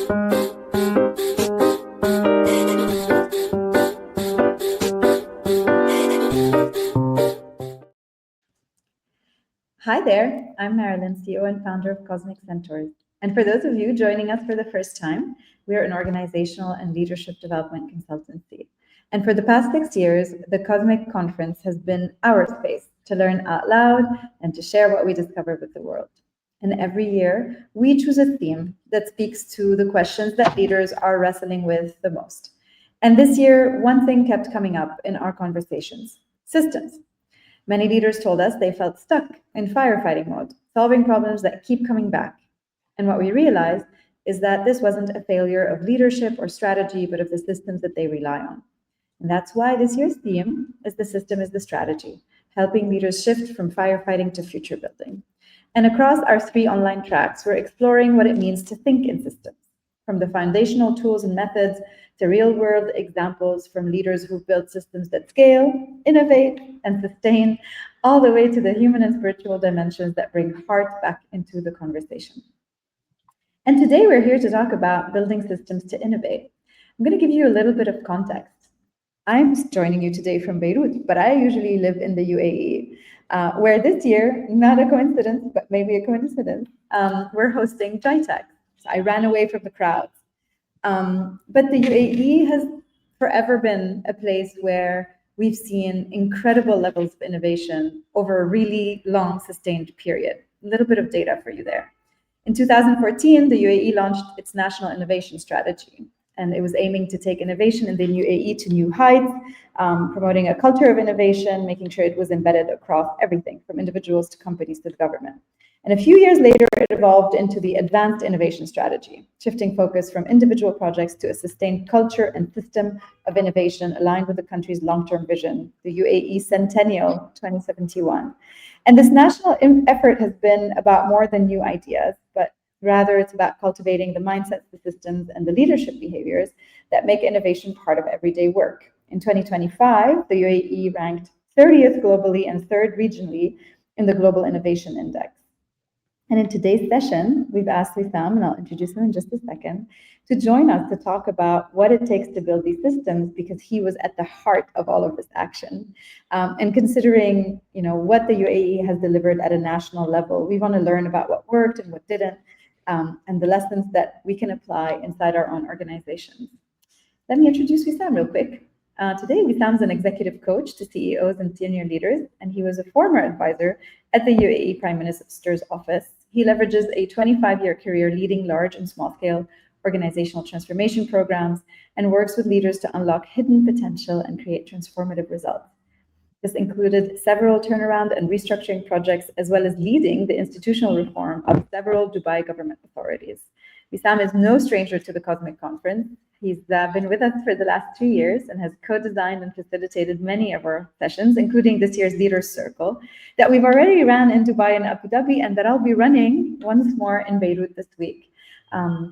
Hi there, I'm Marilyn, CEO and founder of Cosmic Centaurs. And for those of you joining us for the first time, we are an organizational and leadership development consultancy. And for the past 6 years, the Cosmic Conference has been our space to learn out loud and to share what we discover with the world. And every year, we choose a theme that speaks to the questions that leaders are wrestling with the most. And this year, one thing kept coming up in our conversations: systems. Many leaders told us they felt stuck in firefighting mode, solving problems that keep coming back. And what we realized is that this wasn't a failure of leadership or strategy, but of the systems that they rely on. And that's why this year's theme is "The System is the Strategy," helping leaders shift from firefighting to future building. And across our 3 online tracks, we're exploring what it means to think in systems, from the foundational tools and methods to real-world examples from leaders who've built systems that scale, innovate, and sustain, all the way to the human and spiritual dimensions that bring heart back into the conversation. And today we're here to talk about building systems to innovate. I'm going to give you a little bit of context. I'm joining you today from Beirut, but I usually live in the UAE, where this year, not a coincidence, but maybe a coincidence, we're hosting JITEC. So I ran away from the crowds. But the UAE has forever been a place where we've seen incredible levels of innovation over a really long, sustained period. A little bit of data for you there. In 2014, the UAE launched its National Innovation Strategy, and it was aiming to take innovation in the UAE to new heights, promoting a culture of innovation, making sure it was embedded across everything from individuals to companies to the government. And a few years later, it evolved into the Advanced Innovation Strategy, shifting focus from individual projects to a sustained culture and system of innovation aligned with the country's long-term vision, the UAE Centennial 2071. And this national effort has been about more than new ideas, but rather it's about cultivating the mindsets, the systems, and the leadership behaviors that make innovation part of everyday work. In 2025, the UAE ranked 30th globally and 3rd regionally in the Global Innovation Index. And in today's session, we've asked Wissam, and I'll introduce him in just a second, to join us to talk about what it takes to build these systems, because he was at the heart of all of this action. And considering, what the UAE has delivered at a national level, we want to learn about what worked and what didn't, and the lessons that we can apply inside our own organizations. Let me introduce Wissam real quick. Today, Wissam is an executive coach to CEOs and senior leaders, and he was a former advisor at the UAE Prime Minister's office. He leverages a 25-year career leading large and small-scale organizational transformation programs and works with leaders to unlock hidden potential and create transformative results. This included several turnaround and restructuring projects, as well as leading the institutional reform of several Dubai government authorities. Wissam is no stranger to the Cosmic Conference. He's been with us for the last 2 years and has co-designed and facilitated many of our sessions, including this year's Leaders Circle that we've already ran in Dubai and Abu Dhabi, and that I'll be running once more in Beirut this week,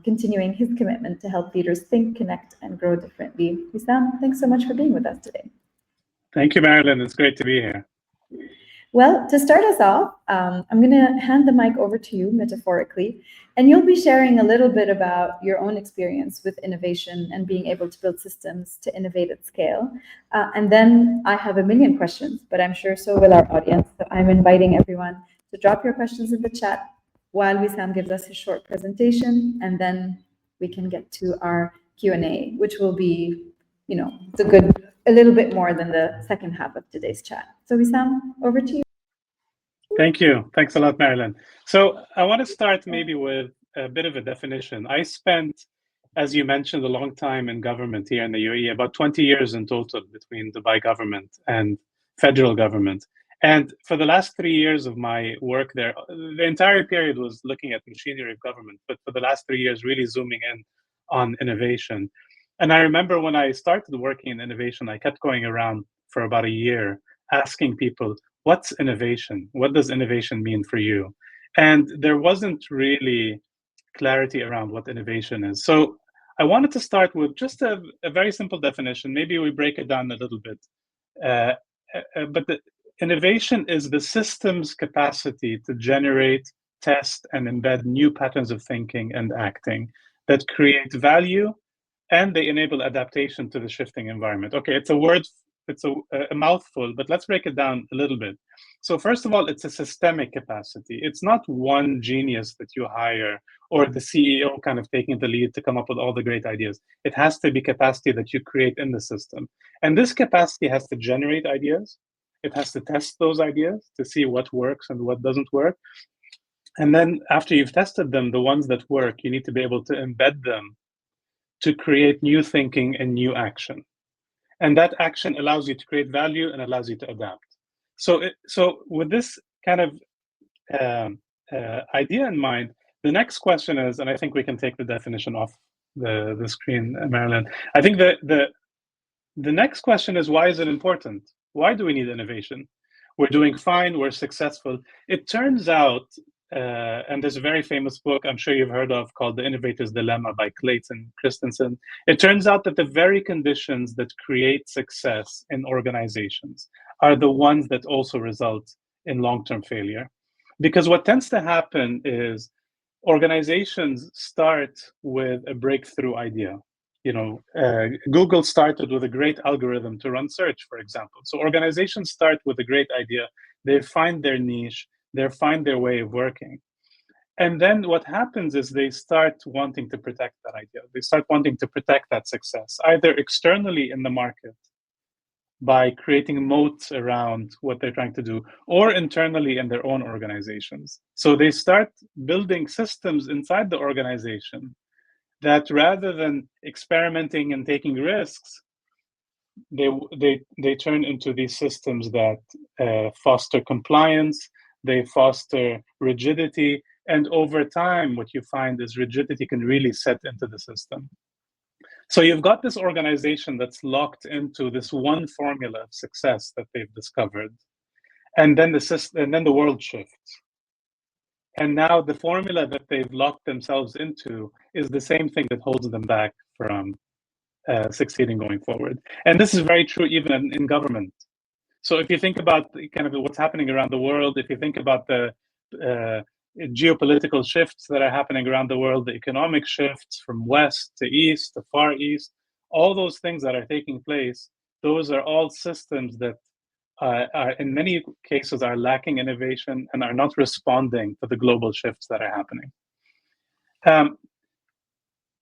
continuing his commitment to help leaders think, connect, and grow differently. Wissam, thanks so much for being with us today. Thank you, Marilyn. It's great to be here. Well, to start us off, I'm going to hand the mic over to you metaphorically, and you'll be sharing a little bit about your own experience with innovation and being able to build systems to innovate at scale. And then I have a million questions, but I'm sure so will our audience. So I'm inviting everyone to drop your questions in the chat while Wissam gives us his short presentation, and then we can get to our Q&A, which will be, a little bit more than the second half of today's chat. So Wissam, over to you. Thank you. Thanks a lot, Marilyn. So I want to start maybe with a bit of a definition. I spent, as you mentioned, a long time in government here in the UAE, about 20 years in total between Dubai government and federal government. And for the last 3 years of my work there, the entire period was looking at machinery of government, but for the last 3 years, really zooming in on innovation. And I remember when I started working in innovation, I kept going around for about a year, asking people, what's innovation? What does innovation mean for you? And there wasn't really clarity around what innovation is. So I wanted to start with just a very simple definition. Maybe we break it down a little bit. But the innovation is the system's capacity to generate, test, and embed new patterns of thinking and acting that create value, and they enable adaptation to the shifting environment. Okay, it's a mouthful, but let's break it down a little bit. So first of all, it's a systemic capacity. It's not one genius that you hire or the CEO kind of taking the lead to come up with all the great ideas. It has to be capacity that you create in the system. And this capacity has to generate ideas. It has to test those ideas to see what works and what doesn't work. And then after you've tested them, the ones that work, you need to be able to embed them to create new thinking and new action. And that action allows you to create value and allows you to adapt. So with this kind of idea in mind, the next question is, and I think we can take the definition off the screen, Marilyn. I think the next question is, why is it important? Why do we need innovation? We're doing fine, we're successful. It turns out, and there's a very famous book I'm sure you've heard of called The Innovator's Dilemma by Clayton Christensen. It turns out that the very conditions that create success in organizations are the ones that also result in long-term failure. Because what tends to happen is organizations start with a breakthrough idea. Google started with a great algorithm to run search, for example. So organizations start with a great idea. They find their niche. They find their way of working. And then what happens is they start wanting to protect that idea. They start wanting to protect that success, either externally in the market by creating moats around what they're trying to do, or internally in their own organizations. So they start building systems inside the organization that, rather than experimenting and taking risks, they turn into these systems that foster compliance, they foster rigidity, and over time, what you find is rigidity can really set into the system. So you've got this organization that's locked into this one formula of success that they've discovered, and then the world shifts. And now the formula that they've locked themselves into is the same thing that holds them back from succeeding going forward. And this is very true even in government. So if you think about kind of what's happening around the world, if you think about the geopolitical shifts that are happening around the world, the economic shifts from west to east to far east, all those things that are taking place, those are all systems that are in many cases are lacking innovation and are not responding to the global shifts that are happening.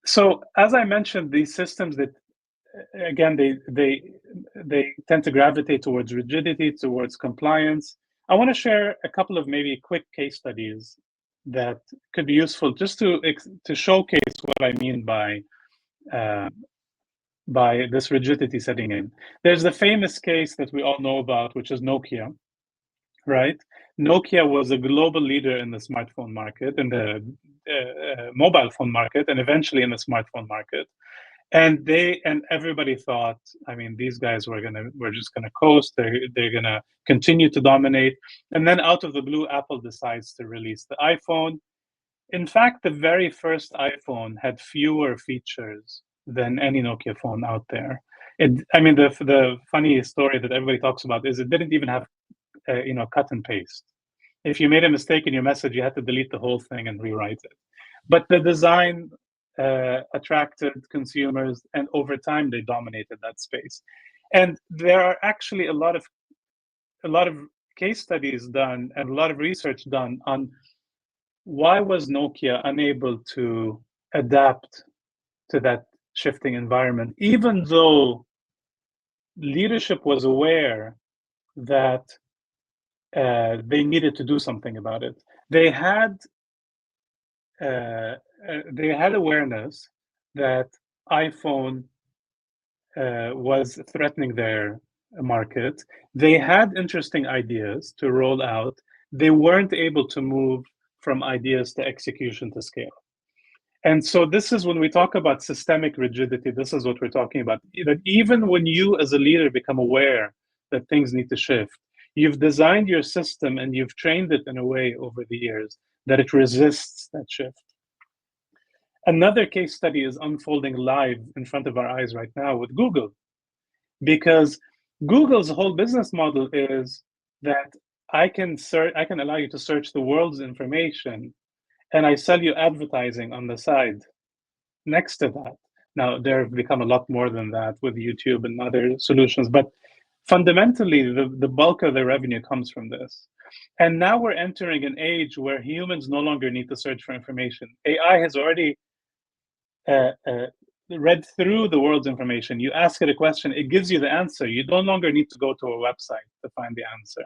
So as I mentioned, these systems that, again, they tend to gravitate towards rigidity, towards compliance. I want to share a couple of maybe quick case studies that could be useful just to showcase what I mean by this rigidity setting in. There's the famous case that we all know about, which is Nokia, right? Nokia was a global leader in the smartphone market, in the mobile phone market, and eventually in the smartphone market. And everybody thought, I mean, these guys were just gonna coast. They're gonna continue to dominate. And then out of the blue, Apple decides to release the iPhone. In fact, the very first iPhone had fewer features than any Nokia phone out there. The funny story that everybody talks about is it didn't even have, cut and paste. If you made a mistake in your message, you had to delete the whole thing and rewrite it. But the design attracted consumers, and over time they dominated that space. And there are actually a lot of case studies done and a lot of research done on why was Nokia unable to adapt to that shifting environment, even though leadership was aware that they needed to do something about it. They had awareness that iPhone was threatening their market. They had interesting ideas to roll out. They weren't able to move from ideas to execution to scale. And so this is when we talk about systemic rigidity, this is what we're talking about. That even when you as a leader become aware that things need to shift, you've designed your system and you've trained it in a way over the years that it resists that shift. Another case study is unfolding live in front of our eyes right now with Google, because Google's whole business model is that I can allow you to search the world's information, and I sell you advertising on the side. next to that. Now, there have become a lot more than that with YouTube and other solutions, but fundamentally, the bulk of the revenue comes from this. And now we're entering an age where humans no longer need to search for information. AI has already read through the world's information. You ask it a question, it gives you the answer. You no longer need to go to a website to find the answer.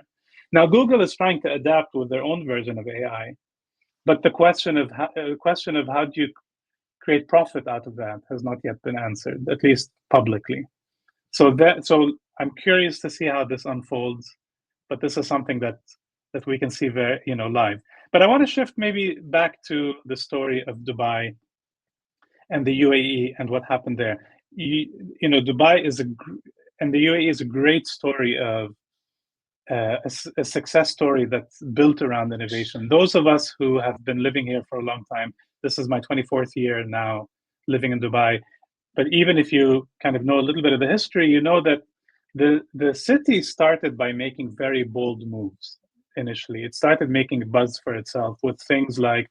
Now, Google is trying to adapt with their own version of AI, but the question of how do you create profit out of that has not yet been answered, at least publicly. So I'm curious to see how this unfolds, but this is something that we can see very, live. But I want to shift maybe back to the story of Dubai and the UAE and what happened there. Dubai and the UAE is a great story of a success story that's built around innovation. Those of us who have been living here for a long time, this is my 24th year now living in Dubai. But even if you kind of know a little bit of the history, you know that the city started by making very bold moves initially. It started making a buzz for itself with things like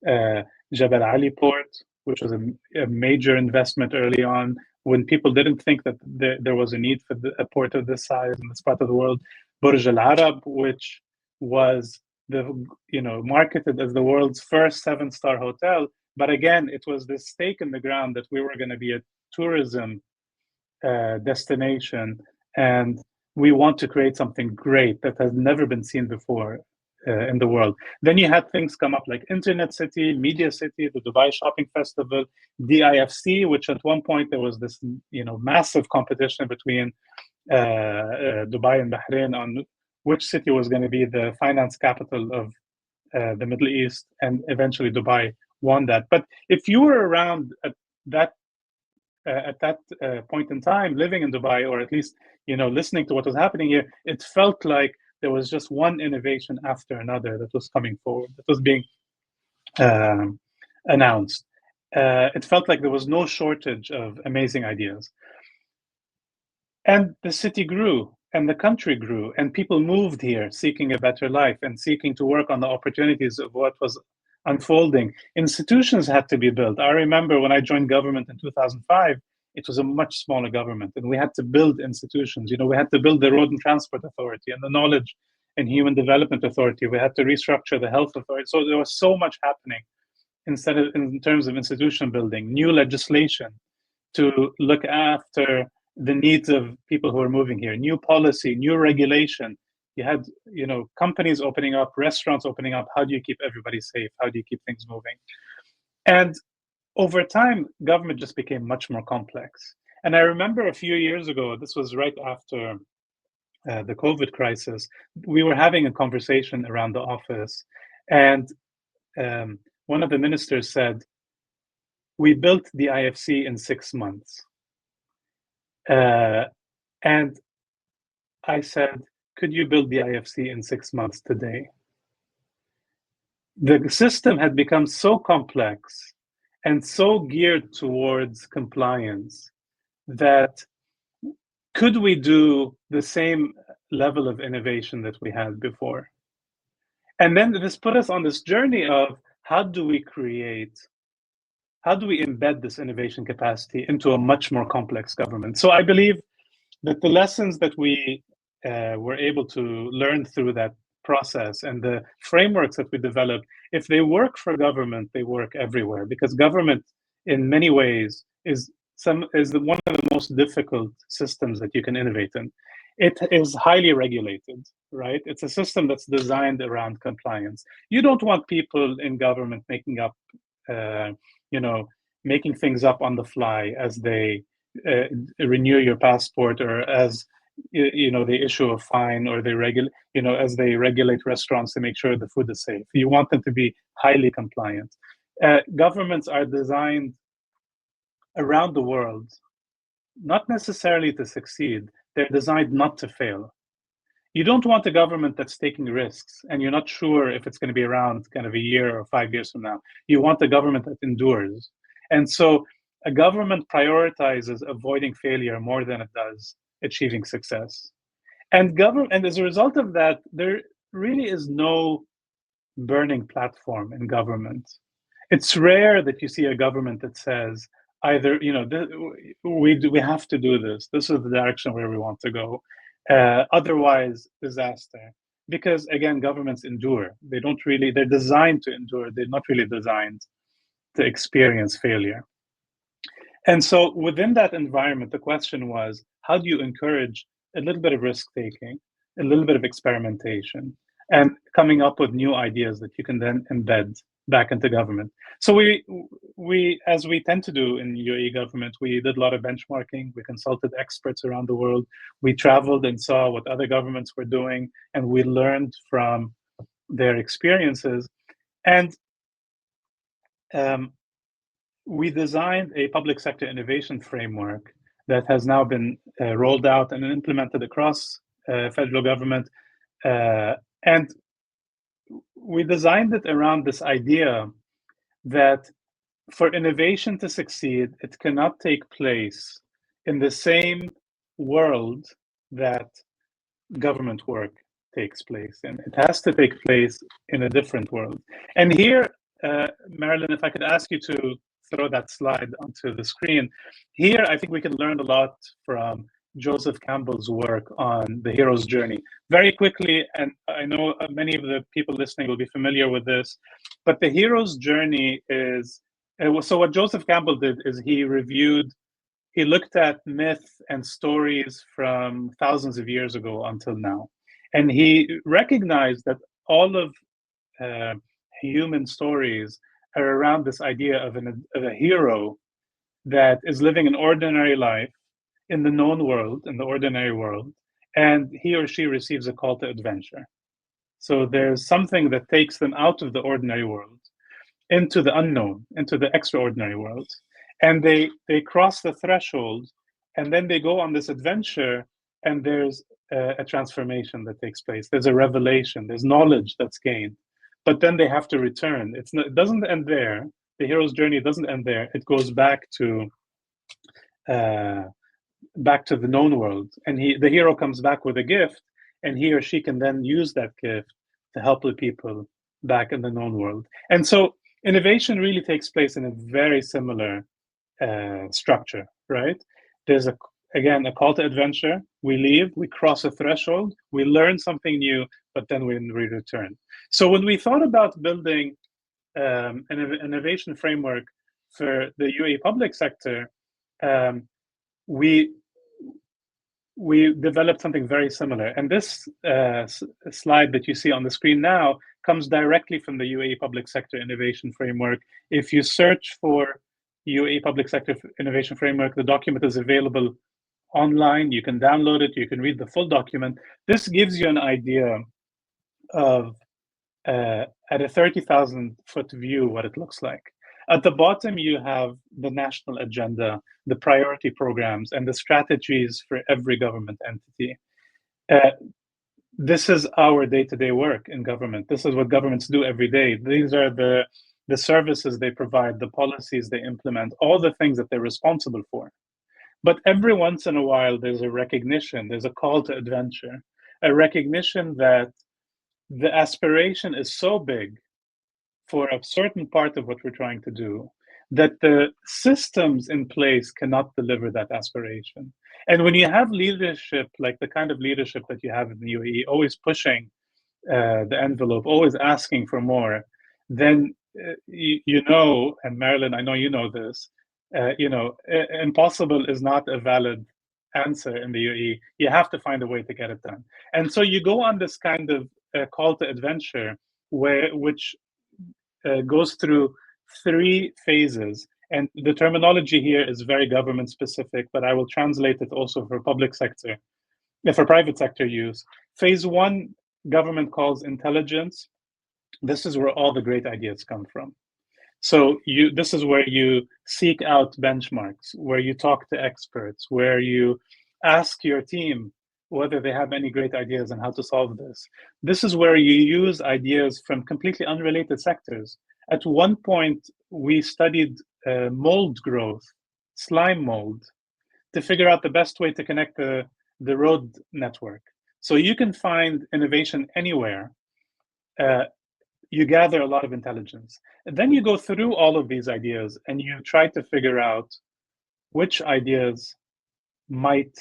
Jebel Ali Port, which was a major investment early on when people didn't think that there was a need for a port of this size in this part of the world. Burj Al Arab, which was marketed as the world's first 7-star hotel, but again, it was this stake in the ground that we were going to be a tourism destination, and we want to create something great that has never been seen before in the world. Then you had things come up like Internet City, Media City, the Dubai Shopping Festival, DIFC, which at one point there was this massive competition between Dubai and Bahrain on which city was going to be the finance capital of the Middle East, and eventually Dubai won that. But if you were around at that point in time, living in Dubai, or at least listening to what was happening here, it felt like there was just one innovation after another that was coming forward, that was being announced. It felt like there was no shortage of amazing ideas. And the city grew, and the country grew, and people moved here seeking a better life and seeking to work on the opportunities of what was unfolding. Institutions had to be built. I remember when I joined government in 2005, it was a much smaller government, and we had to build institutions. We had to build the Road and Transport Authority and the Knowledge and Human Development Authority. We had to restructure the Health Authority. So there was so much happening in terms of institution building, new legislation to look after the needs of people who are moving here, new policy, new regulation. You had, companies opening up, restaurants opening up. How do you keep everybody safe? How do you keep things moving? And over time, government just became much more complex. And I remember a few years ago, this was right after the COVID crisis, we were having a conversation around the office, and one of the ministers said, "We built the IFC in 6 months." And I said, "Could you build the IFC in 6 months today?" The system had become so complex and so geared towards compliance that could we do the same level of innovation that we had before? And then this put us on this journey of how do we embed this innovation capacity into a much more complex government? So I believe that the lessons that we were able to learn through that process and the frameworks that we developed, if they work for government, they work everywhere, because government in many ways is one of the most difficult systems that you can innovate in. It is highly regulated, right? It's a system that's designed around compliance. You don't want people in government making things up on the fly as they renew your passport, or as they issue a fine, or as they regulate restaurants to make sure the food is safe. You want them to be highly compliant. Governments are designed around the world, not necessarily to succeed. They're designed not to fail. You don't want a government that's taking risks and you're not sure if it's going to be around kind of a year or 5 years from now. You want a government that endures. And so a government prioritizes avoiding failure more than it does achieving success. And as a result of that, there really is no burning platform in government. It's rare that you see a government that says either, we have to do this. This is the direction where we want to go. Otherwise, disaster. Because again, governments endure. They're designed to endure. They're not really designed to experience failure. And so within that environment, the question was, how do you encourage a little bit of risk taking, a little bit of experimentation, and coming up with new ideas that you can then embed back into government? So we as we tend to do in UAE government, we did a lot of benchmarking. We consulted experts around the world. We traveled and saw what other governments were doing, and we learned from their experiences. And we designed a public sector innovation framework that has now been rolled out and implemented across federal government. And we designed it around this idea that for innovation to succeed, it cannot take place in the same world that government work takes place in. It has to take place in a different world. And here, Marilyn, if I could ask you to throw that slide onto the screen. Here, I think we can learn a lot from Joseph Campbell's work on the hero's journey. Very quickly, and I know many of the people listening will be familiar with this, but the hero's journey is, so what Joseph Campbell did is he looked at myth and stories from thousands of years ago until now. And he recognized that all of human stories are around this idea of a hero that is living an ordinary life in the known world, in the ordinary world, and he or she receives a call to adventure. So there's something that takes them out of the ordinary world into the unknown, into the extraordinary world. And they cross the threshold, and then they go on this adventure, and there's a transformation that takes place. There's a revelation, there's knowledge that's gained. But then they have to return. It doesn't end there. The hero's journey doesn't end there. It goes back to the known world. And the hero comes back with a gift, and he or she can then use that gift to help the people back in the known world. And so innovation really takes place in a very similar structure, right? There's again a call to adventure. We leave, we cross a threshold, we learn something new, but then we return. So when we thought about building an innovation framework for the UAE public sector, we developed something very similar. And this slide that you see on the screen now comes directly from the UAE Public Sector Innovation Framework. If you search for UAE Public Sector Innovation Framework, the document is available online. You can download it. You can read the full document. This gives you an idea of, at a 30,000-foot view, what it looks like. At the bottom, you have the national agenda, the priority programs, and the strategies for every government entity. This is our day-to-day work in government. This is what governments do every day. These are the services they provide, the policies they implement, all the things that they're responsible for. But every once in a while, there's a recognition, there's a call to adventure, a recognition that the aspiration is so big for a certain part of what we're trying to do that the systems in place cannot deliver that aspiration. And when you have leadership, like the kind of leadership that you have in the UAE, always pushing the envelope, always asking for more, then you know, and Marilyn, I know you know this, impossible is not a valid answer in the UAE. You have to find a way to get it done. And so you go on this kind of call to adventure, which goes through 3 phases. And the terminology here is very government specific, but I will translate it also for public sector, for private sector use. Phase 1, government calls intelligence. This is where all the great ideas come from. So this is where you seek out benchmarks, where you talk to experts, where you ask your team whether they have any great ideas on how to solve this. This is where you use ideas from completely unrelated sectors. At one point, we studied mold growth, slime mold, to figure out the best way to connect the road network. So you can find innovation anywhere. you gather a lot of intelligence. And then you go through all of these ideas and you try to figure out which ideas might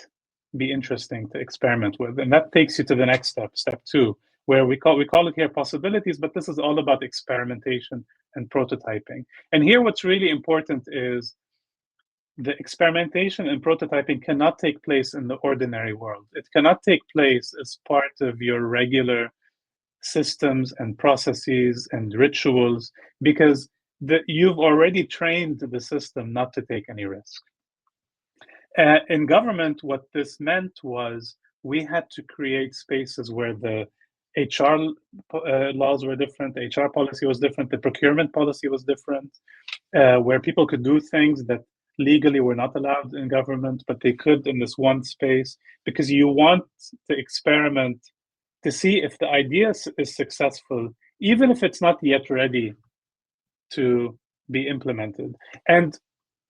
be interesting to experiment with. And that takes you to the next step, step 2, where we call it here possibilities, but this is all about experimentation and prototyping. And here what's really important is the experimentation and prototyping cannot take place in the ordinary world. It cannot take place as part of your regular systems and processes and rituals, because you've already trained the system not to take any risk. In government, what this meant was we had to create spaces where the HR laws were different, the HR policy was different, the procurement policy was different, where people could do things that legally were not allowed in government, but they could in this one space, because you want to experiment to see if the idea is successful, even if it's not yet ready to be implemented. And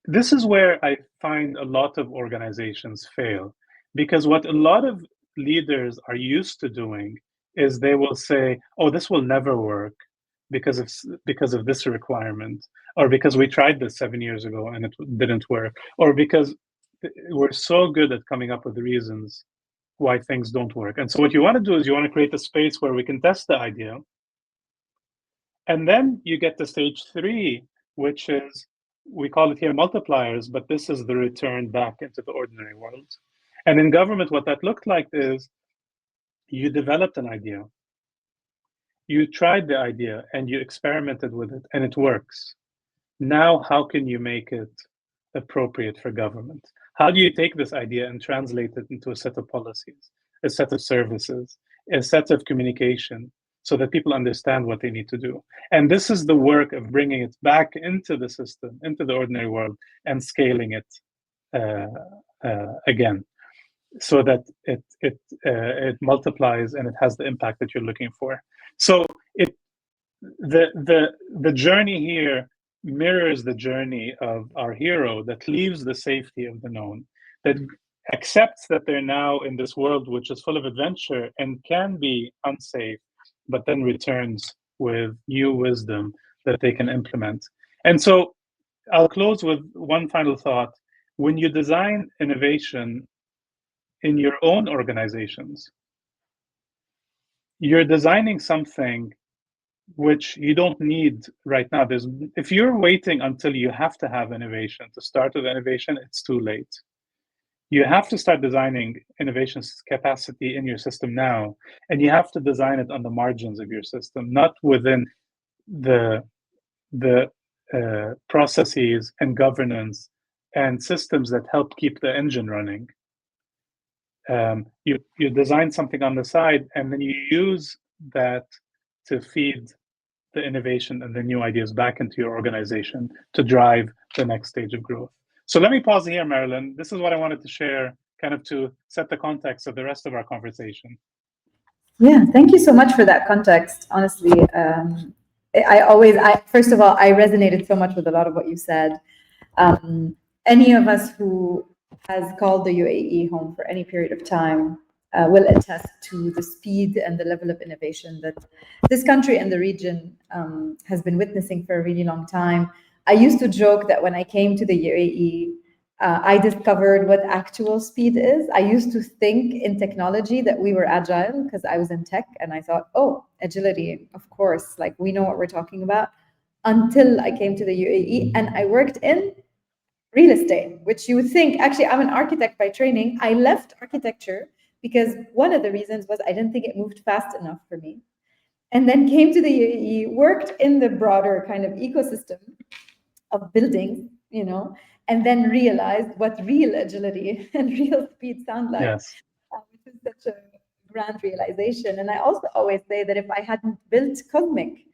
this is where I find a lot of organizations fail, because what a lot of leaders are used to doing is they will say, oh, this will never work because of this requirement, or because we tried this 7 years ago and it didn't work, or because we're so good at coming up with reasons why things don't work. And so what you want to do is you want to create a space where we can test the idea. And then you get to stage 3, which is, we call it here multipliers, but this is the return back into the ordinary world. And in government, what that looked like is you developed an idea, you tried the idea and you experimented with it and it works. Now, how can you make it appropriate for government? How do you take this idea and translate it into a set of policies, a set of services, a set of communication, so that people understand what they need to do? And this is the work of bringing it back into the system, into the ordinary world, and scaling it again, so that it multiplies and it has the impact that you're looking for. So the journey here mirrors the journey of our hero that leaves the safety of the known, that accepts that they're now in this world which is full of adventure and can be unsafe, but then returns with new wisdom that they can implement. And so I'll close with one final thought. When you design innovation in your own organizations, you're designing something which you don't need right now. If you're waiting until you have to have innovation to start with innovation, it's too late. You have to start designing innovation capacity in your system now, and you have to design it on the margins of your system, not within the processes and governance and systems that help keep the engine running. You design something on the side, and then you use that to feed the innovation and the new ideas back into your organization to drive the next stage of growth. So let me pause here, Marilyn. This is what I wanted to share, kind of to set the context of the rest of our conversation. Yeah, thank you so much for that context. Honestly, first of all, I resonated so much with a lot of what you said. Any of us who has called the UAE home for any period of time will attest to the speed and the level of innovation that this country and the region has been witnessing for a really long time. I used to joke that when I came to the UAE, I discovered what actual speed is. I used to think in technology that we were agile because I was in tech, and I thought, oh, agility, of course, like we know what we're talking about, until I came to the UAE and I worked in real estate, which you would think, actually, I'm an architect by training. I left architecture because one of the reasons was I didn't think it moved fast enough for me. And then came to the UAE, worked in the broader kind of ecosystem of buildings, and then realized what real agility and real speed sound like. Yes. Which is such a grand realization. And I also always say that if I hadn't built Cosmic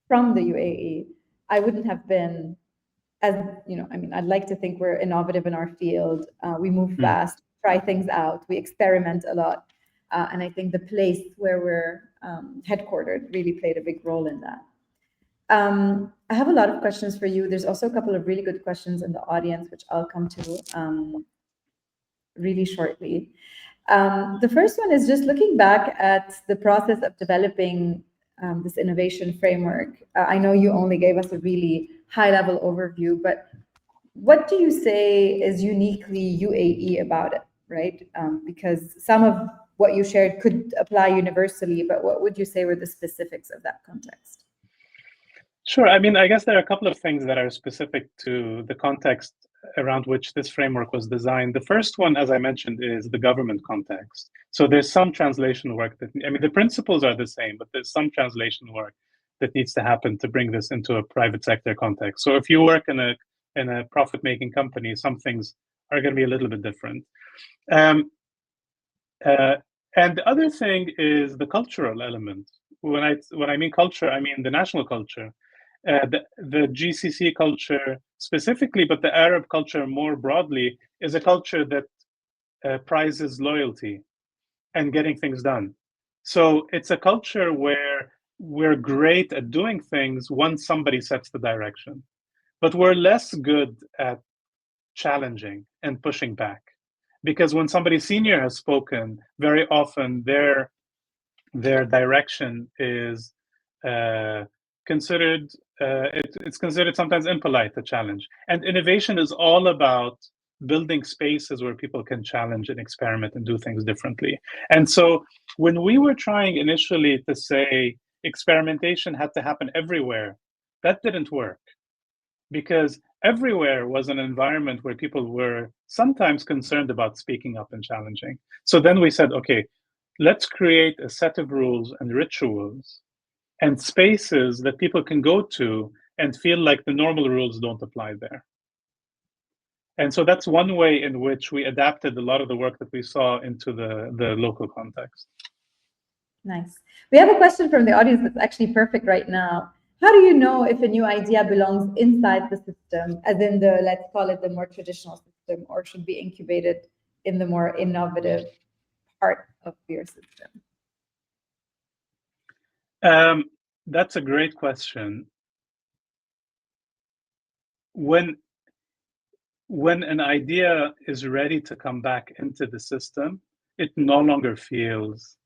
from the UAE, I wouldn't have been I'd like to think we're innovative in our field. We move fast, try things out, we experiment a lot. And I think the place where we're headquartered really played a big role in that. I have a lot of questions for you. There's also a couple of really good questions in the audience, which I'll come to really shortly. The first one is just looking back at the process of developing this innovation framework. I know you only gave us a really high-level overview, but what do you say is uniquely UAE about it, right? Because some of what you shared could apply universally, but what would you say were the specifics of that context? Sure. I mean, I guess there are a couple of things that are specific to the context around which this framework was designed. The first one, as I mentioned, is the government context. So there's some translation work that, I mean, the principles are the same, but there's some translation work that needs to happen to bring this into a private sector context. So if you work in a profit-making company, some things are going to be a little bit different. And the other thing is the cultural element. When I mean culture, I mean the national culture. The GCC culture specifically, but the Arab culture more broadly, is a culture that prizes loyalty and getting things done. So it's a culture where we're great at doing things once somebody sets the direction, but we're less good at challenging and pushing back. Because when somebody senior has spoken, very often their direction is considered it's considered sometimes impolite to challenge. And innovation is all about building spaces where people can challenge and experiment and do things differently. And so when we were trying initially to say experimentation had to happen everywhere, that didn't work, because everywhere was an environment where people were sometimes concerned about speaking up and challenging. So then we said, okay, let's create a set of rules and rituals and spaces that people can go to and feel like the normal rules don't apply there. And so that's one way in which we adapted a lot of the work that we saw into the local context. Nice. We have a question from the audience that's actually perfect right now. How do you know if a new idea belongs inside the system, as in the, let's call it the more traditional system, or should be incubated in the more innovative part of your system? That's a great question. When an idea is ready to come back into the system, it no longer feels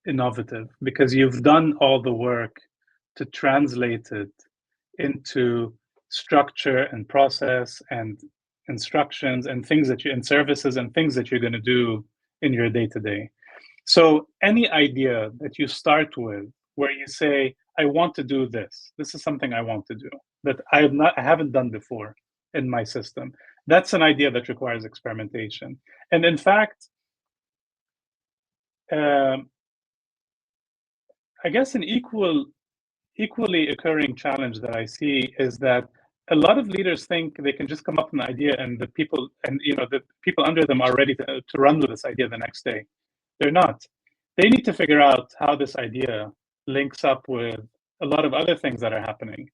innovative, because you've done all the work to translate it into structure and process and instructions and things that and services and things that you're going to do in your day-to-day. So any idea that you start with, where you say, I want to do this, this is something I want to do that I haven't done before in my system, that's an idea that requires experimentation. And in fact, I guess an equally occurring challenge that I see is that a lot of leaders think they can just come up with an idea and the people under them are ready to run with this idea the next day. They're not. They need to figure out how this idea links up with a lot of other things that are happening.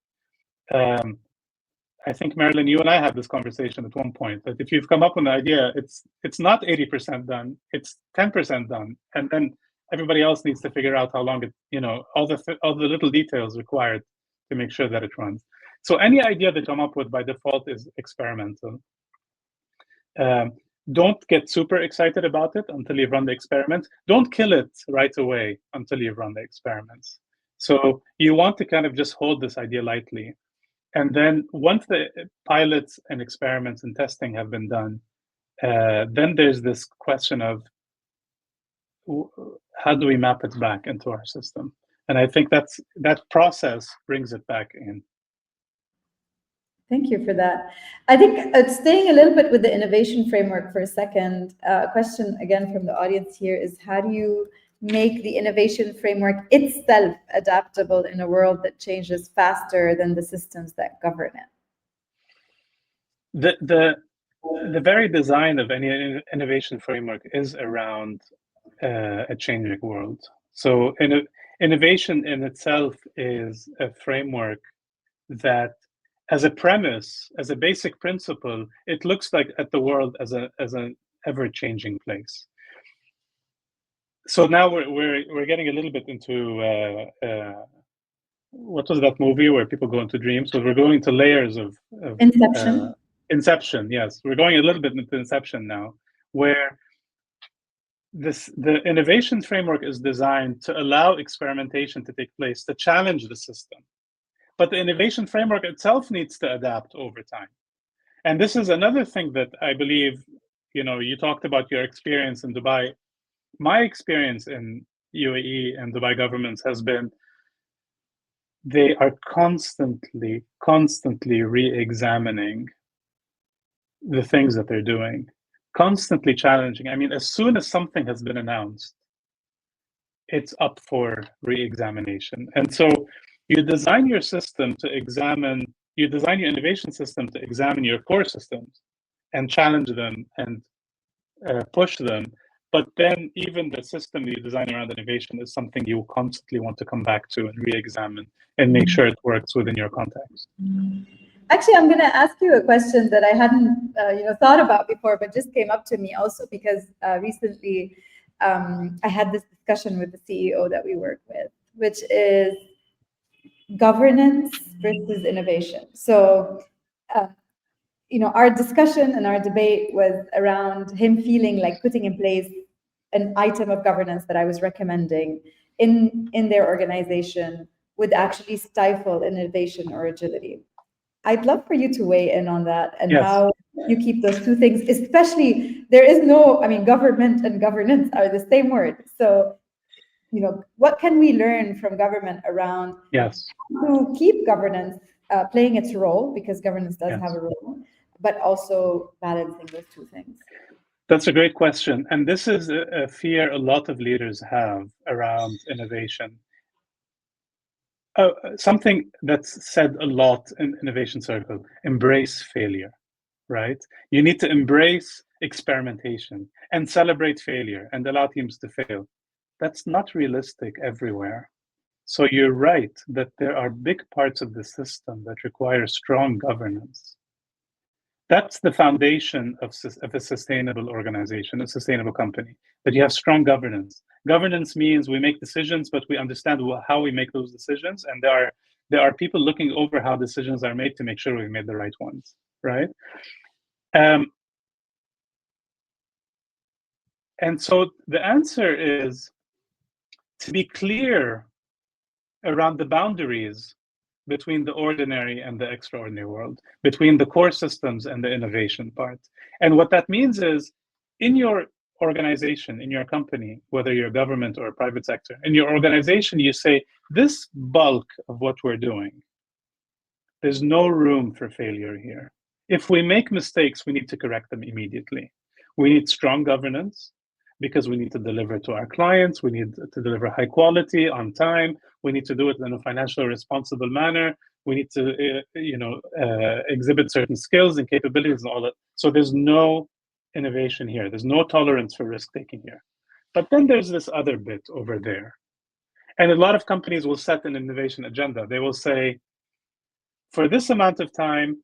I think, Marilyn, you and I had this conversation at one point, that if you've come up with an idea, it's not 80% done, it's 10% done. And then everybody else needs to figure out how long it, all the little details required to make sure that it runs. So any idea that you come up with by default is experimental. Don't get super excited about it until you've run the experiment. Don't kill it right away until you've run the experiments. So you want to kind of just hold this idea lightly. And then once the pilots and experiments and testing have been done, then there's this question of how do we map it back into our system? And I think that process brings it back in. Thank you for that. I think staying a little bit with the innovation framework for a second, question again from the audience here is, how do you make the innovation framework itself adaptable in a world that changes faster than the systems that govern it? The very design of any innovation framework is around a changing world. So innovation in itself is a framework that, as a premise, as a basic principle, it looks like at the world as an ever-changing place. So now we're getting a little bit into what was that movie where people go into dreams? So we're going into layers of Inception. Inception, yes. We're going a little bit into Inception now, where the innovation framework is designed to allow experimentation to take place, to challenge the system. But the innovation framework itself needs to adapt over time. And this is another thing that I believe, you talked about your experience in Dubai. My experience in UAE and Dubai governments has been they are constantly re-examining the things that they're doing, constantly challenging. I mean, as soon as something has been announced, it's up for re-examination. And so you design your system to examine, you design your innovation system to examine your core systems and challenge them and push them. But then even the system you design around innovation is something you constantly want to come back to and re-examine and make sure it works within your context. Actually, I'm going to ask you a question that I hadn't thought about before, but just came up to me also because recently I had this discussion with the CEO that we work with, which is governance versus innovation. So, our discussion and our debate was around him feeling like putting in place an item of governance that I was recommending in their organization would actually stifle innovation or agility. I'd love for you to weigh in on that and Yes. how you keep those two things, especially there is no, government and governance are the same word. So, what can we learn from government around to keep governance playing its role, because governance does have a role, but also balancing those two things? That's a great question. And this is a fear a lot of leaders have around innovation. Something that's said a lot in innovation circle, embrace failure, right? You need to embrace experimentation and celebrate failure and allow teams to fail. That's not realistic everywhere. So you're right that there are big parts of the system that require strong governance. That's the foundation of a sustainable organization, a sustainable company, that you have strong governance. Governance means we make decisions, but we understand how we make those decisions. And there are people looking over how decisions are made to make sure we made the right ones, right? And so the answer is to be clear around the boundaries between the ordinary and the extraordinary world, between the core systems and the innovation part. And what that means is, in your organization, in your company, whether you're a government or a private sector, in your organization, you say, this bulk of what we're doing, there's no room for failure here. If we make mistakes, we need to correct them immediately. We need strong governance, because we need to deliver to our clients. We need to deliver high quality on time. We need to do it in a financially responsible manner. We need to, exhibit certain skills and capabilities and all that. So there's no innovation here. There's no tolerance for risk taking here. But then there's this other bit over there. And a lot of companies will set an innovation agenda. They will say, for this amount of time,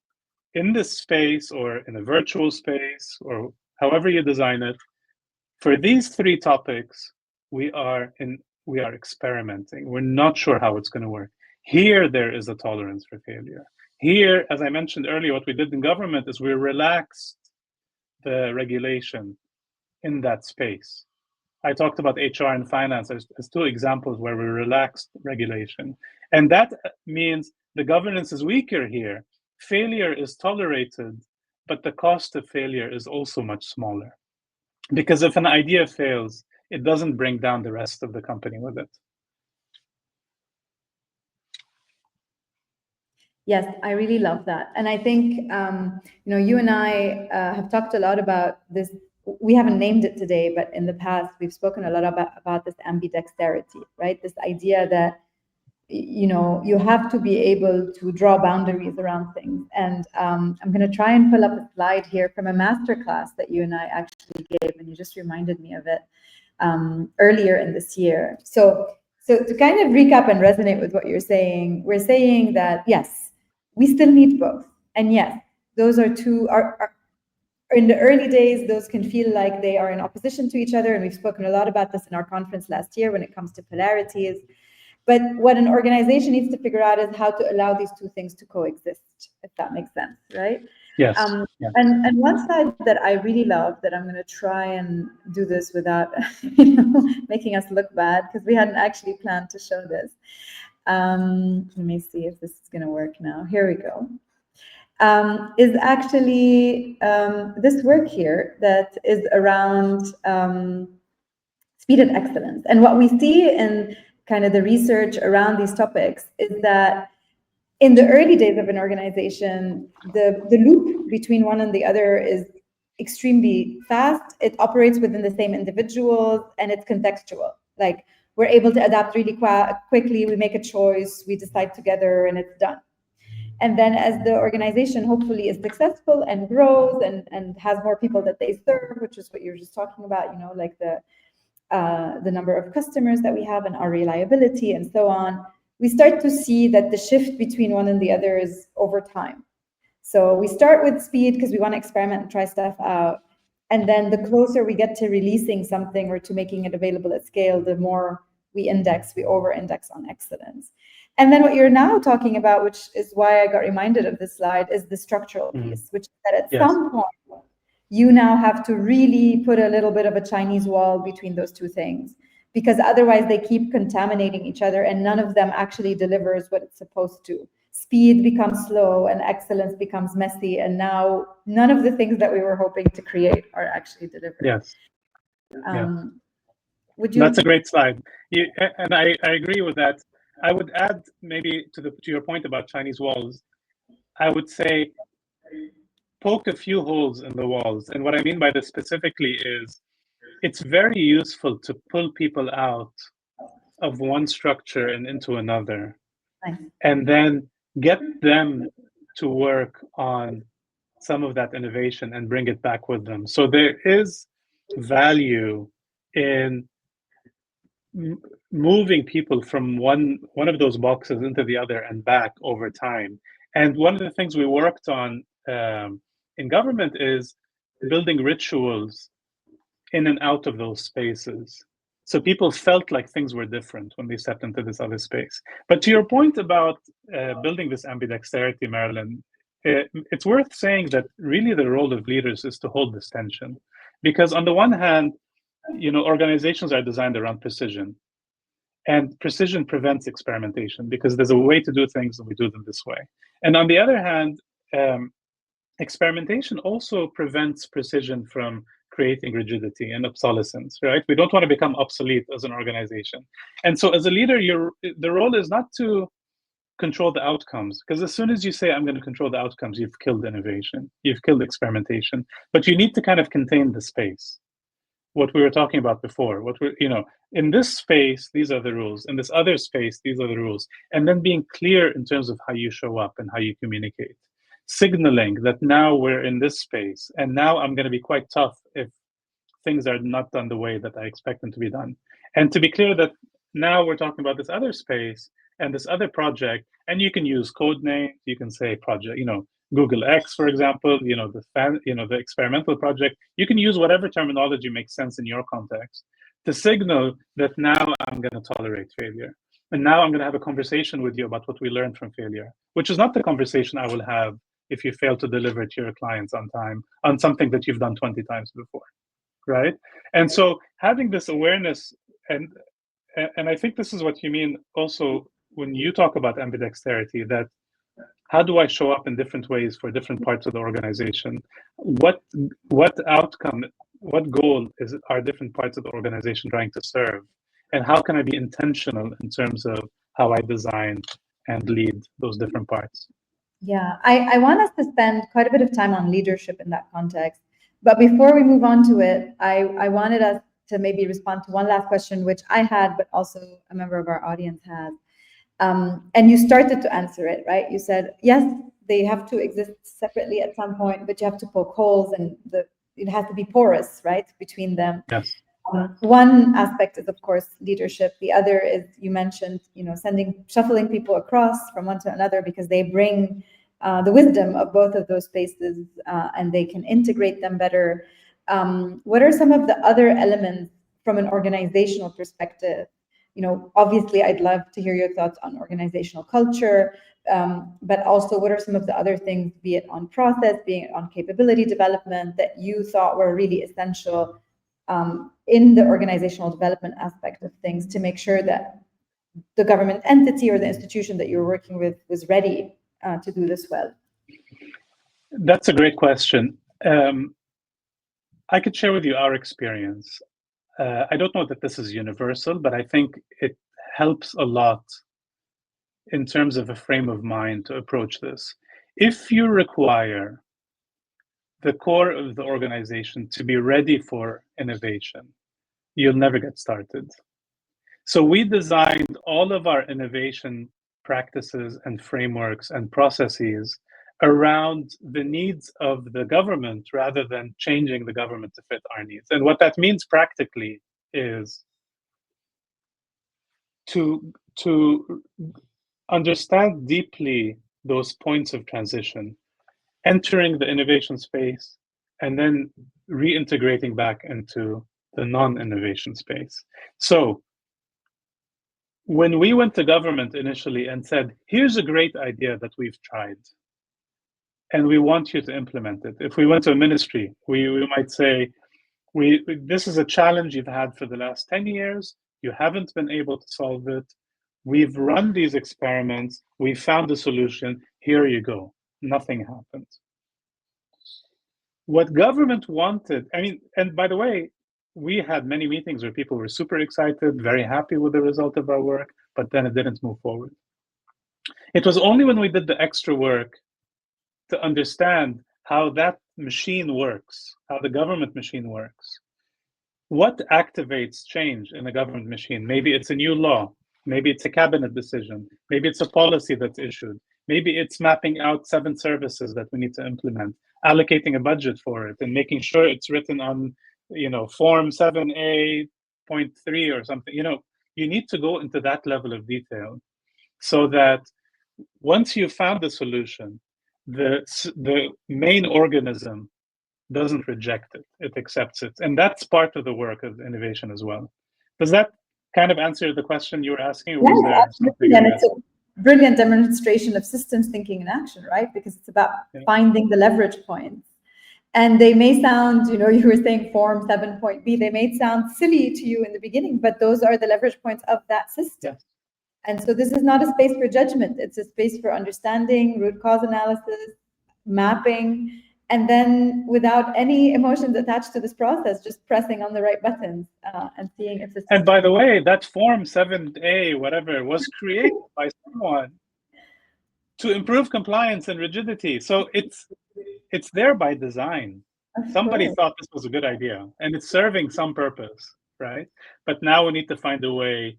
in this space or in a virtual space or however you design it, for these three topics, we are experimenting. We're not sure how it's going to work. Here, there is a tolerance for failure. Here, as I mentioned earlier, what we did in government is we relaxed the regulation in that space. I talked about HR and finance as two examples where we relaxed regulation. And that means the governance is weaker here. Failure is tolerated, but the cost of failure is also much smaller. Because if an idea fails, it doesn't bring down the rest of the company with it. Yes, I really love that. And I think, you and I have talked a lot about this. We haven't named it today, but in the past, we've spoken a lot about this ambidexterity, right? This idea that, you have to be able to draw boundaries around things. And I'm going to try and pull up a slide here from a masterclass that you and I actually gave, and you just reminded me of it earlier in this year. So to kind of recap and resonate with what you're saying, we're saying that, yes, we still need both. And yes, those are in the early days, those can feel like they are in opposition to each other. And we've spoken a lot about this in our conference last year when it comes to polarities. But what an organization needs to figure out is how to allow these two things to coexist, if that makes sense, right? Yes. Yeah. And one slide that I really love, that I'm going to try and do this without making us look bad, because we hadn't actually planned to show this. Let me see if this is going to work now. Here we go. Is actually this work here that is around speed and excellence. And what we see in kind of the research around these topics is that in the early days of an organization, the loop between one and the other is extremely fast. It operates within the same individuals, and it's contextual. Like, we're able to adapt really quickly. We make a choice, we decide together, and it's done. And then as the organization hopefully is successful and grows and has more people that they serve, which is what you're just talking about, like the number of customers that we have and our reliability and so on, we start to see that the shift between one and the other is over time. So we start with speed because we want to experiment and try stuff out. And then the closer we get to releasing something or to making it available at scale, the more we over-index on excellence. And then what you're now talking about, which is why I got reminded of this slide, is the structural piece, which is that at some point, you now have to really put a little bit of a Chinese wall between those two things, because otherwise they keep contaminating each other and none of them actually delivers what it's supposed to. Speed becomes slow and excellence becomes messy, and now none of the things that we were hoping to create are actually delivered. Yes. Would you? That's a great slide. And I agree with that. I would add maybe to your point about Chinese walls, I would say poke a few holes in the walls. And what I mean by this specifically is it's very useful to pull people out of one structure and into another, and then get them to work on some of that innovation and bring it back with them. So there is value in moving people from one of those boxes into the other and back over time. And one of the things we worked on in government is building rituals in and out of those spaces. So people felt like things were different when they stepped into this other space. But to your point about building this ambidexterity, Marilyn, it's worth saying that really the role of leaders is to hold this tension. Because on the one hand, organizations are designed around precision. And precision prevents experimentation because there's a way to do things and we do them this way. And on the other hand, experimentation also prevents precision from creating rigidity and obsolescence, right? We don't want to become obsolete as an organization. And so as a leader, the role is not to control the outcomes, because as soon as you say, I'm going to control the outcomes, you've killed innovation, you've killed experimentation, but you need to kind of contain the space. What we were talking about before, in this space, these are the rules. In this other space, these are the rules. And then being clear in terms of how you show up and how you communicate. Signaling that now we're in this space, and now I'm going to be quite tough if things are not done the way that I expect them to be done. And to be clear that now we're talking about this other space and this other project, and you can use code names, you can say project, Google X, for example, the experimental project. You can use whatever terminology makes sense in your context to signal that now I'm going to tolerate failure. And now I'm going to have a conversation with you about what we learned from failure, which is not the conversation I will have if you fail to deliver to your clients on time on something that you've done 20 times before, right? And so having this awareness, and I think this is what you mean also when you talk about ambidexterity, that how do I show up in different ways for different parts of the organization? What outcome, what goal are different parts of the organization trying to serve? And how can I be intentional in terms of how I design and lead those different parts? Yeah, I want us to spend quite a bit of time on leadership in that context. But before we move on to it, I wanted us to maybe respond to one last question, which I had, but also a member of our audience has. And you started to answer it, right? You said, yes, they have to exist separately at some point, but you have to poke holes and it has to be porous, right, between them. Yes. One aspect is, of course, leadership. The other is, you mentioned, shuffling people across from one to another because they bring the wisdom of both of those spaces and they can integrate them better. What are some of the other elements from an organizational perspective obviously I'd love to hear your thoughts on organizational culture, but also what are some of the other things, be it on process, be it on capability development, that you thought were really essential in the organizational development aspect of things to make sure that the government entity or the institution that you're working with was ready to do this well? That's a great question. I could share with you our experience. I don't know that this is universal, but I think it helps a lot in terms of a frame of mind to approach this. If you require the core of the organization to be ready for innovation, you'll never get started. So we designed all of our innovation practices and frameworks and processes around the needs of the government rather than changing the government to fit our needs. And what that means practically is to understand deeply those points of transition, entering the innovation space, and then reintegrating back into the non-innovation space. So when we went to government initially and said, here's a great idea that we've tried, and we want you to implement it. If we went to a ministry, we might say, this is a challenge you've had for the last 10 years. You haven't been able to solve it. We've run these experiments. We found a solution. Here you go. Nothing happened. What government wanted, and by the way, we had many meetings where people were super excited, very happy with the result of our work, but then it didn't move forward. It was only when we did the extra work to understand how that machine works, how the government machine works. What activates change in a government machine? Maybe it's a new law. Maybe it's a cabinet decision. Maybe it's a policy that's issued. Maybe it's mapping out 7 services that we need to implement, allocating a budget for it, and making sure it's written on, Form 7A.3 or something. You need to go into that level of detail so that once you've found the solution, the main organism doesn't reject it, it accepts it. And that's part of the work of innovation as well. Does that kind of answer the question you were asking? Or and it's a brilliant demonstration of systems thinking in action, right? Because it's about finding the leverage points. And they may sound, you were saying form 7.B, they may sound silly to you in the beginning, but those are the leverage points of that system. Yes. And so this is not a space for judgment. It's a space for understanding, root cause analysis, mapping, and then without any emotions attached to this process, just pressing on the right buttons and seeing if this. And by the way, that Form 7A, whatever, was created by someone to improve compliance and rigidity. So it's there by design. Somebody thought this was a good idea, and it's serving some purpose, right? But now we need to find a way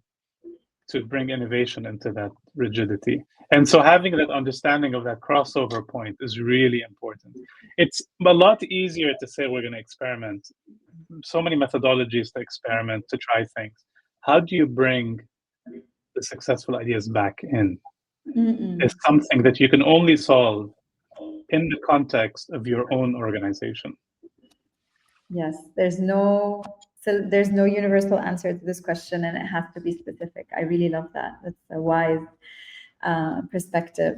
to bring innovation into that rigidity. And so having that understanding of that crossover point is really important. It's a lot easier to say we're going to experiment. So many methodologies to experiment, to try things. How do you bring the successful ideas back in? It's something that you can only solve in the context of your own organization. Yes, there's no universal answer to this question, and it has to be specific. I really love that. That's a wise perspective.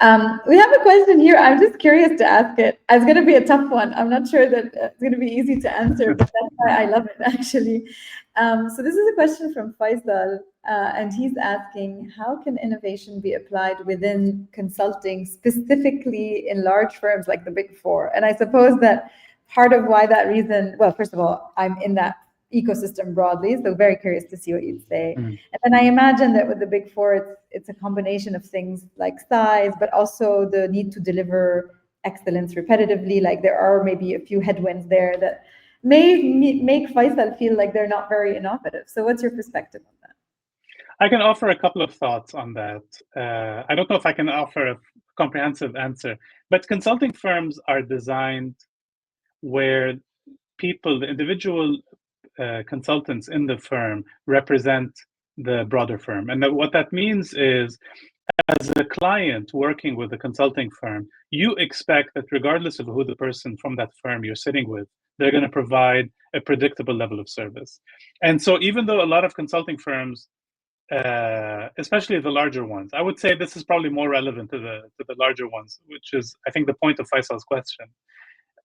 We have a question here. I'm just curious to ask it. It's going to be a tough one. I'm not sure that it's going to be easy to answer, but that's why I love it, actually. So this is a question from Faisal, and he's asking, how can innovation be applied within consulting, specifically in large firms like the Big Four? And I suppose that part of why that reason, well, first of all, I'm in that ecosystem broadly, so very curious to see what you'd say. And then I imagine that with the Big Four, it's a combination of things like size, but also the need to deliver excellence repetitively. Like there are maybe a few headwinds there that may make Faisal feel like they're not very innovative. So what's your perspective on that? I can offer a couple of thoughts on that. I don't know if I can offer a comprehensive answer, but consulting firms are designed where people, the individual consultants in the firm represent the broader firm. And what that means is, as a client working with a consulting firm, you expect that regardless of who the person from that firm you're sitting with, they're going to provide a predictable level of service. And so even though a lot of consulting firms especially the larger ones. I would say this is probably more relevant to the larger ones, which is, I think, the point of Faisal's question.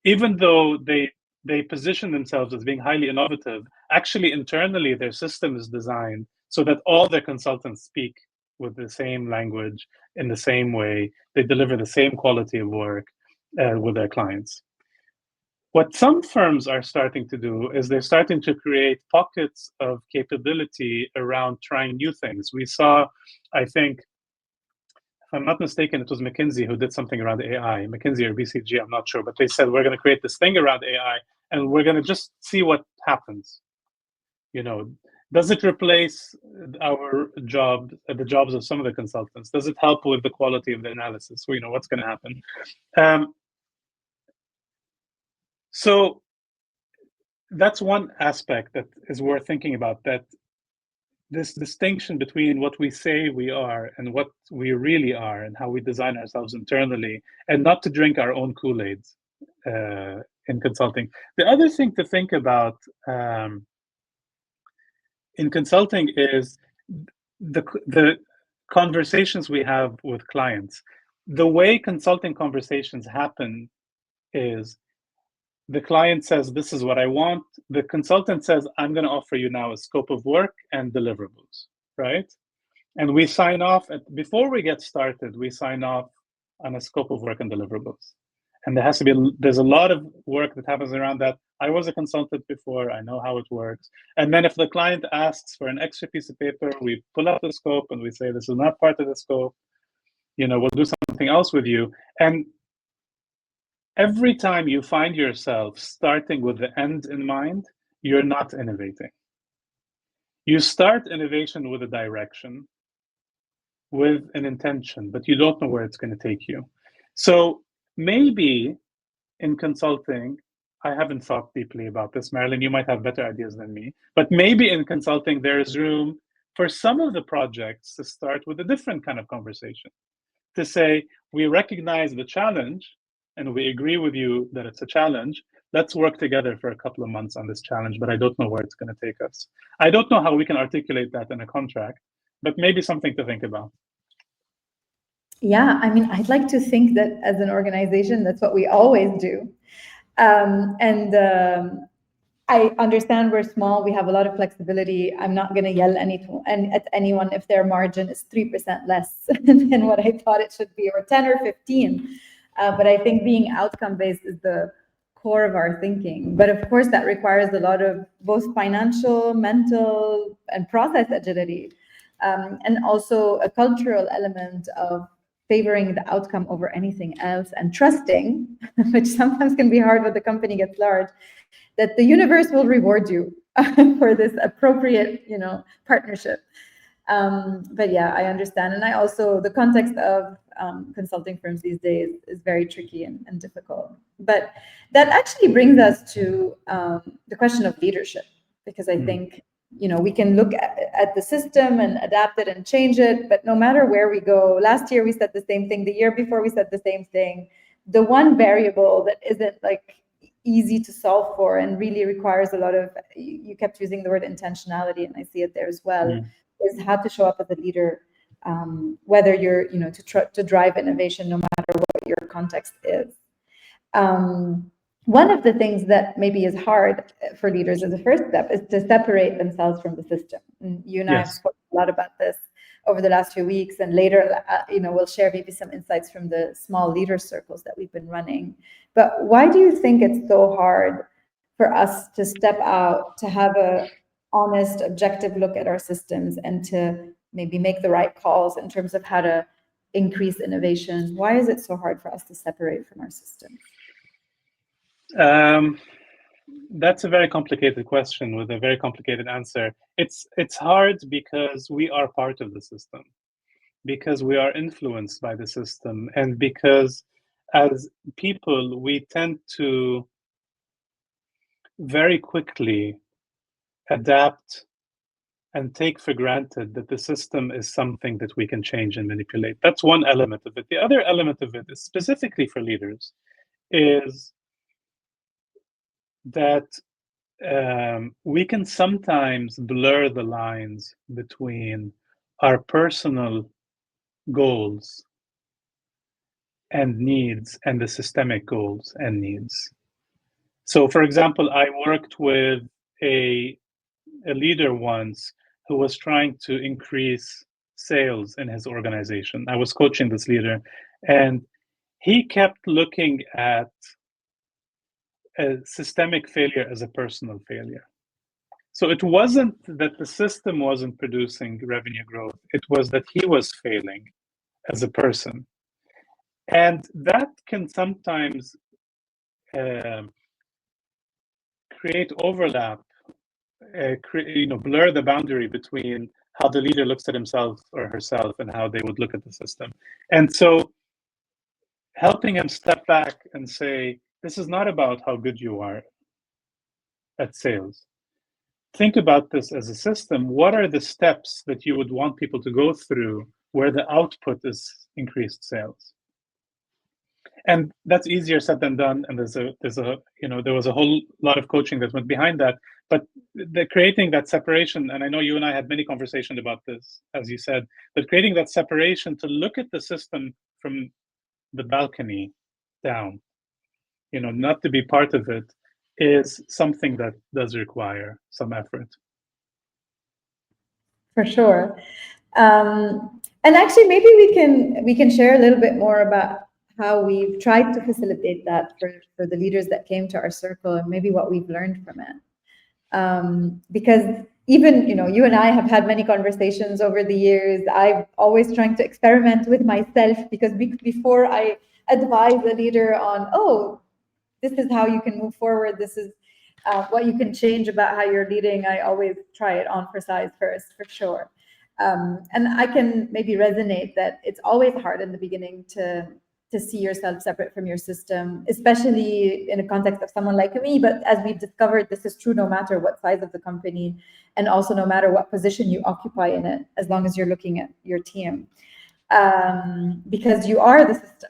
Even though they position themselves as being highly innovative, actually internally their system is designed so that all their consultants speak with the same language in the same way. They deliver the same quality of work with their clients. What some firms are starting to do is they're starting to create pockets of capability around trying new things. We saw, I think, if I'm not mistaken, it was McKinsey who did something around AI, McKinsey or BCG, I'm not sure, but they said, we're going to create this thing around AI and we're going to just see what happens. You know, does it replace our job, the jobs of some of the consultants? Does it help with the quality of the analysis? You know, what's going to happen? So that's one aspect that is worth thinking about, that this distinction between what we say we are and what we really are and how we design ourselves internally, and not to drink our own Kool-Aid in consulting. The other thing to think about in consulting is the conversations we have with clients. The way consulting conversations happen is the client says, this is what I want. The consultant says, I'm going to offer you now a scope of work and deliverables, right? And we sign off, before we get started, we sign off on a scope of work and deliverables. And there's a lot of work that happens around that. I was a consultant before, I know how it works. And then if the client asks for an extra piece of paper, we pull out the scope and we say, this is not part of the scope. You know, we'll do something else with you. And every time you find yourself starting with the end in mind, you're not innovating. You start innovation with a direction, with an intention, but you don't know where it's going to take you. So maybe in consulting, I haven't thought deeply about this. Marilyn, you might have better ideas than me, but maybe in consulting, there's room for some of the projects to start with a different kind of conversation, to say, we recognize the challenge, and we agree with you that it's a challenge. Let's work together for a couple of months on this challenge, but I don't know where it's going to take us. I don't know how we can articulate that in a contract, but maybe something to think about. Yeah, I mean, I'd like to think that as an organization, that's what we always do. I understand we're small, we have a lot of flexibility. I'm not going to yell at anyone if their margin is 3% less than what I thought it should be, or 10 or 15. But I think being outcome-based is the core of our thinking. But of course, that requires a lot of both financial, mental, and process agility, and also a cultural element of favoring the outcome over anything else, and trusting, which sometimes can be hard when the company gets large, that the universe will reward you for this appropriate, partnership. But yeah, I understand. And I also, the context of consulting firms these days is very tricky and difficult. But that actually brings us to the question of leadership, because I think, we can look at the system and adapt it and change it, but no matter where we go, last year we said the same thing, the year before we said the same thing. The one variable that isn't easy to solve for and really requires a lot of, you kept using the word intentionality, and I see it there as well, is how to show up as a leader, whether you're, to drive innovation, no matter what your context is. One of the things that maybe is hard for leaders as a first step is to separate themselves from the system. And you and I have spoken a lot about this over the last few weeks, and later, we'll share maybe some insights from the small leader circles that we've been running. But why do you think it's so hard for us to step out, to have a honest, objective look at our systems, and to maybe make the right calls in terms of how to increase innovation? Why is it so hard for us to separate from our systems? That's a very complicated question with a very complicated answer. It's hard because we are part of the system, because we are influenced by the system, and because as people, we tend to very quickly adapt and take for granted that the system is something that we can change and manipulate. That's one element of it. The other element of it is specifically for leaders, is that we can sometimes blur the lines between our personal goals and needs and the systemic goals and needs. So, for example, I worked with a leader once who was trying to increase sales in his organization. I was coaching this leader, and he kept looking at a systemic failure as a personal failure. So it wasn't that the system wasn't producing revenue growth, it was that he was failing as a person. And that can sometimes create overlap, blur the boundary between how the leader looks at himself or herself and how they would look at the system. And so helping him step back and say, this is not about how good you are at sales. Think about this as a system. What are the steps that you would want people to go through where the output is increased sales? And that's easier said than done. And there was a whole lot of coaching that went behind that. But creating that separation, and I know you and I had many conversations about this, as you said, but creating that separation to look at the system from the balcony down, not to be part of it, is something that does require some effort. For sure. And actually, maybe we can share a little bit more about how we've tried to facilitate that for the leaders that came to our circle, and maybe what we've learned from it. Because even, you and I have had many conversations over the years. I'm always trying to experiment with myself, because before I advise a leader on, oh, this is how you can move forward, this is what you can change about how you're leading, I always try it on for size first, for sure. And I can maybe resonate that it's always hard in the beginning to see yourself separate from your system, especially in a context of someone like me. But as we've discovered, this is true no matter what size of the company, and also no matter what position you occupy in it, as long as you're looking at your team. Because you are the system.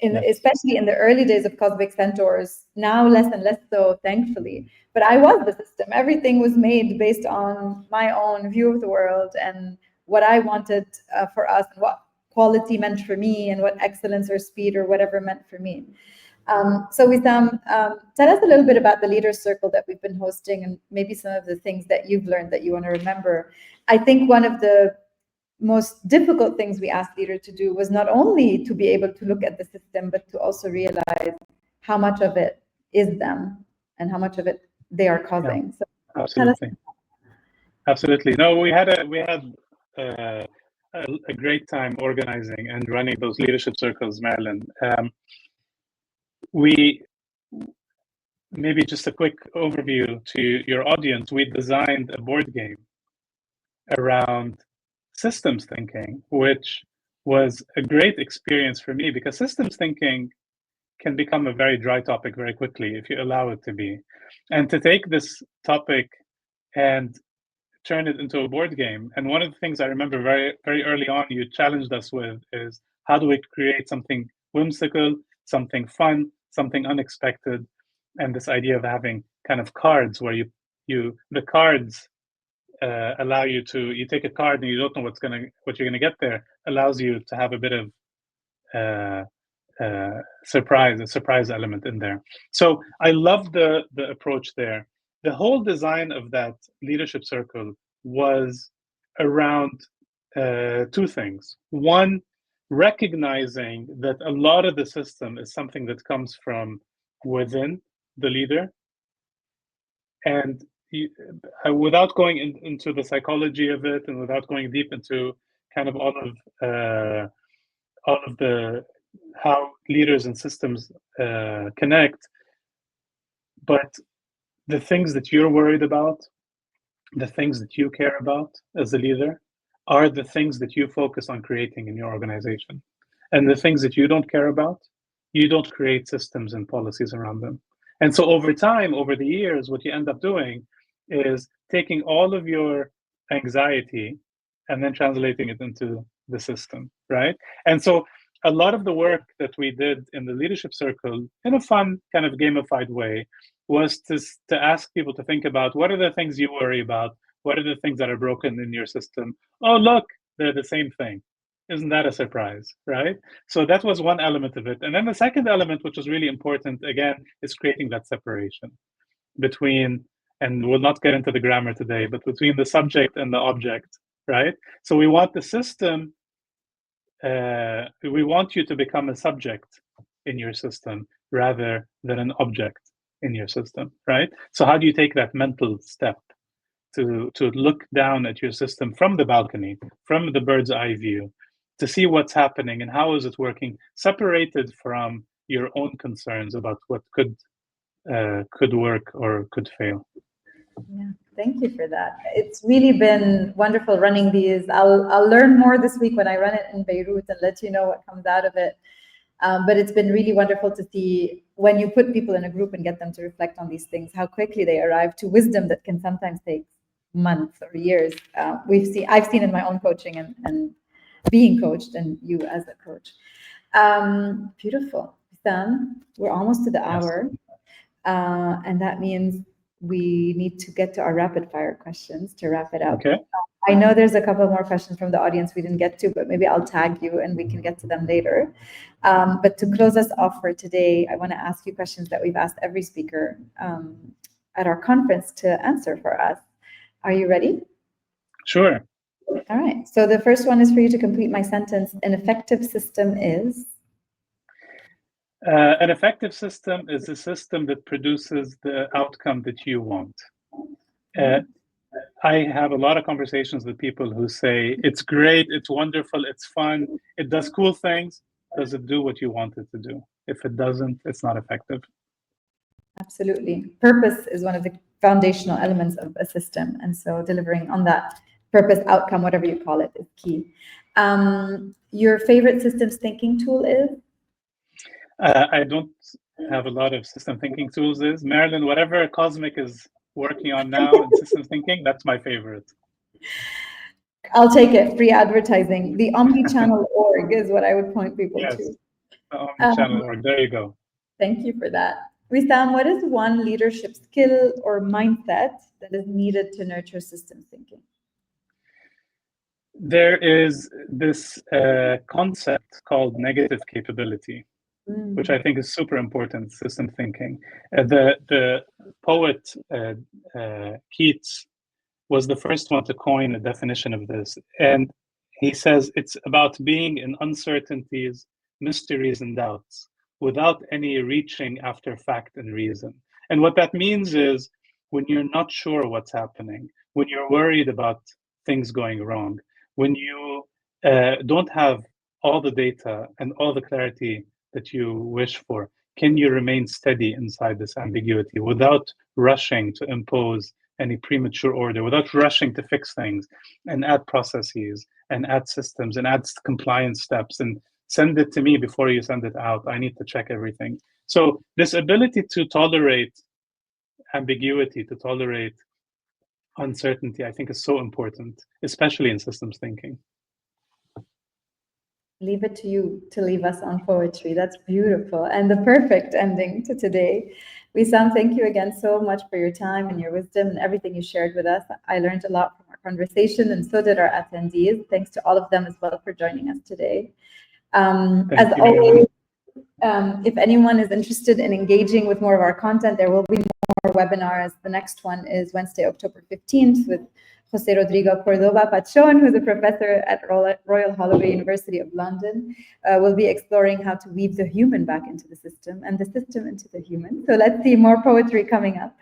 Especially in the early days of Cosmic Centaurs, now less and less so, thankfully. But I was the system. Everything was made based on my own view of the world and what I wanted for us, and what quality meant for me, and what excellence or speed or whatever meant for me. So Wissam, tell us a little bit about the Leaders Circle that we've been hosting, and maybe some of the things that you've learned that you want to remember. I think one of the most difficult things we asked leaders to do was not only to be able to look at the system, but to also realize how much of it is them and how much of it they are causing. Yeah, so absolutely. Absolutely. No, we had a great time organizing and running those leadership circles, Marilyn. Maybe just a quick overview to your audience. We designed a board game around systems thinking, which was a great experience for me, because systems thinking can become a very dry topic very quickly if you allow it to be. And to take this topic and turn it into a board game. And one of the things I remember very, very early on you challenged us with is, how do we create something whimsical, something fun, something unexpected? And this idea of having kind of cards where the cards allow you to, you take a card and you don't know what you're gonna get there, allows you to have a bit of a surprise element in there. So I love the approach there. The whole design of that leadership circle was around two things. One, recognizing that a lot of the system is something that comes from within the leader, and without going into the psychology of it, and without going deep into kind of all of the how leaders and systems connect, but the things that you're worried about, the things that you care about as a leader, are the things that you focus on creating in your organization. And the things that you don't care about, you don't create systems and policies around them. And so over time, over the years, what you end up doing is taking all of your anxiety and then translating it into the system, right? And so a lot of the work that we did in the leadership circle, in a fun kind of gamified way, was to ask people to think about, what are the things you worry about? What are the things that are broken in your system? Oh, look, they're the same thing. Isn't that a surprise, right? So that was one element of it. And then the second element, which was really important, again, is creating that separation between, and we'll not get into the grammar today, but between the subject and the object, right? So we want the system, we want you to become a subject in your system rather than an object in your system, right? So how do you take that mental step to look down at your system from the balcony, from the bird's eye view, to see what's happening and how is it working, separated from your own concerns about what could work or could fail. Yeah, thank you for that. It's really been wonderful running these. I'll learn more this week when I run it in Beirut and let you know what comes out of it. But it's been really wonderful to see when you put people in a group and get them to reflect on these things, how quickly they arrive to wisdom that can sometimes take months or years. I've seen in my own coaching and being coached, and you as a coach. Beautiful. Sam, we're almost to the hour. And that means we need to get to our rapid fire questions to wrap it up. Okay. I know there's a couple more questions from the audience we didn't get to, but maybe I'll tag you and we can get to them later. But to close us off for today, I want to ask you questions that we've asked every speaker at our conference to answer for us. Are you ready? Sure. All right. So the first one is for you to complete my sentence. An effective system is? An effective system is a system that produces the outcome that you want. I have a lot of conversations with people who say, it's great, it's wonderful, it's fun, it does cool things. Does it do what you want it to do? If it doesn't, it's not effective. Absolutely. Purpose is one of the foundational elements of a system. And so delivering on that purpose, outcome, whatever you call it, is key. Your favorite systems thinking tool is? I don't have a lot of system thinking tools. Marilyn, whatever Cosmic is working on now in system thinking, that's my favorite. I'll take it. Free advertising. The omnichannel org is what I would point people yes, to. The omnichannel org. There you go. Thank you for that. Wissam, what is one leadership skill or mindset that is needed to nurture systems thinking? There is this concept called negative capability, which I think is super important, system thinking. The poet Keats was the first one to coin a definition of this. And he says it's about being in uncertainties, mysteries, and doubts without any reaching after fact and reason. And what that means is when you're not sure what's happening, when you're worried about things going wrong, when you don't have all the data and all the clarity that you wish for, can you remain steady inside this ambiguity without rushing to impose any premature order, without rushing to fix things and add processes and add systems and add compliance steps and send it to me before you send it out? I need to check everything. So this ability to tolerate ambiguity, to tolerate uncertainty, I think is so important, especially in systems thinking. Leave it to you to leave us on poetry. That's beautiful and the perfect ending to today. Wissam, thank you again so much for your time and your wisdom and everything you shared with us. I learned a lot from our conversation, and so did our attendees. Thanks to all of them as well for joining us today. As always, if anyone is interested in engaging with more of our content, there will be more webinars. The next one is Wednesday, October 15th with Jose Rodrigo Cordoba Pachon, who's a professor at Royal Holloway University of London. We'll be exploring how to weave the human back into the system and the system into the human. So let's see more poetry coming up.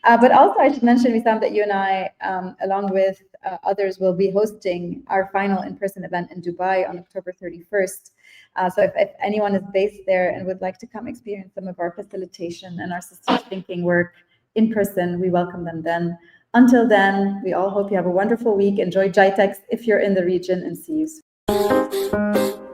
But also I should mention, Wissam, that you and I, along with others, will be hosting our final in-person event in Dubai on October 31st. So if anyone is based there and would like to come experience some of our facilitation and our systems thinking work in person, we welcome them then. Until then, we all hope you have a wonderful week. Enjoy GITEX if you're in the region, and see you soon.